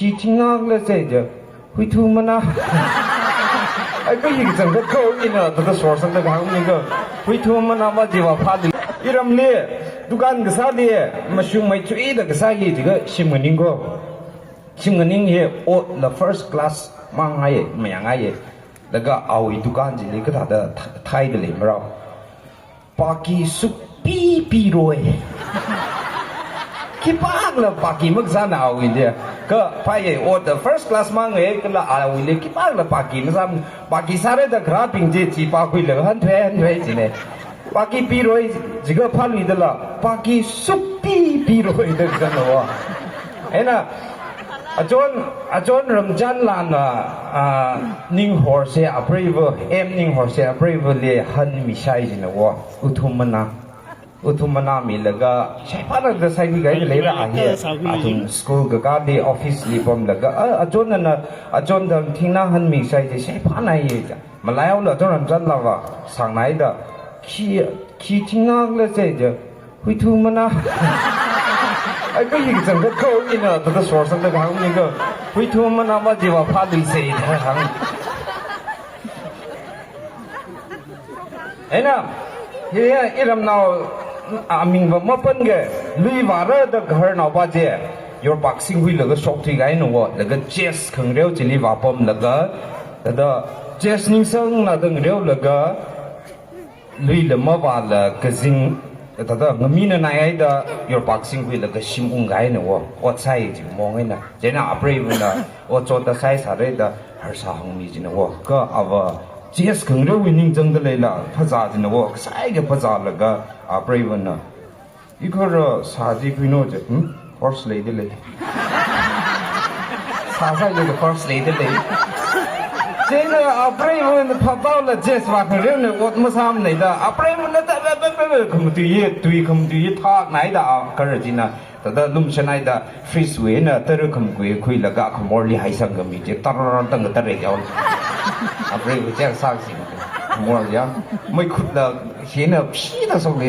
chỉ chính ngạc là gì chứ huy thu mà na ai có gì chẳng có câu gì nữa tao số sang cái hàng mình cơ huy thu mà na mà gì mà phát đi iram lệ dukan cái sao đi mà shung mai chui đó cái sao gì thì cái sim cái nín cơ sim cái nín here là first class mang ngay mà ngayแล้วก็เอาอีดุการจีเลยก็ถ้าเดไทยเดเลยมาเราปากีสุปีรวยคิดปากเลยปากีมักซาหนาวอินเดียก็ไปโอ้แต่ first class มาไงก็ละเอาอินเดียคิดปากเลยปากีมักซาปากีซาเรดกราบิงจีปากุยเลยฮันเทจีเนี่ยปากีปีรวยจีก็พาลุยเดละปากีสุปีรวยเดกันเนาะเห็นนะอาจารย์รำจันลานนิ่งหัวเสียอัปรีวนิ่งหัวเสียอัปรีวเลยฮันมิใช่จีนะวะอุทุมนามีแล้วก็ใช่พาร์ทใส่ที่ไกด์เลยละไอ้เหี้ยถึงสกูลก็การดีออฟฟิศลีบอมแล้วก็อาจารย์นั่นอาจารย์ทำทิ้งหน้าฮันมิใช่จีใช่พาร์ทไหนจ้ะมาแล้วอาจารย์รำจันลาวะสั่งไหนเด้อขี้ทิ้งหน้าเลยใช่จ้ะหุยทุมนาไอ้ก็ยิ่งจังก็เขาอินอ่ะตัวสอสังแต่ทางนี้ก็หุยทุ่มมันเอามาจีว่าพาดุเสียทางเอ็นะเฮียอีรำนาวอามิงว่ามาเป็นไงลุยวาระดักหร์นาวบ้าเจ้ยอร์บักซิงหุยแล้วก็ช็อกที่ไงหนูวะแล้วก็เจสขังเรียวจีลีว่าปมแล้วก็แต่เด้อเจสนิ่งซึ่งน่าดึงเรียวแล้วก็ลุยละมาว่าละก็ซิงแต่ถ้ามีนายได้ยอร์บักซิงคุยแล้วก็ชิมอุ้งไงเนี่ยว่าใช่จริงมองไงนะเจ้าหน้าอัปรีบุนะว่าจอดใส่สารได้หาสาหงมีจริงนะว่าก็เอาว่าเจสขังเรื่องวินิจจังได้เลยล่ะภาษาจริงนะว่าใส่กับภาษาแล้วก็อัปรีบุนะอีกคนสาธิตคุยโน้ตจะfirst lady เลยสาธิตเลย first lady เลยเจ้าหน้าอัปรีบุนะพับเอาละเจสว่าเรื่องเนี่ยว่าไม่ทำเลยนะอัปรีบุนะแต่คำตุยทากไหนด่ากระจินะแต่ถ้าลุมชนัยด่าฟรีสเวย์นะแต่เรื่องคำคุยแล้วก็คำมอลลี่ให้สังกัมีเจตระตั้งแต่เรื่องเอาอัปรีบุแจ้งสร้างสิ่งมอลลี่ไม่ขุดแล้วเขียนแบบชี้แต่ส่งเลย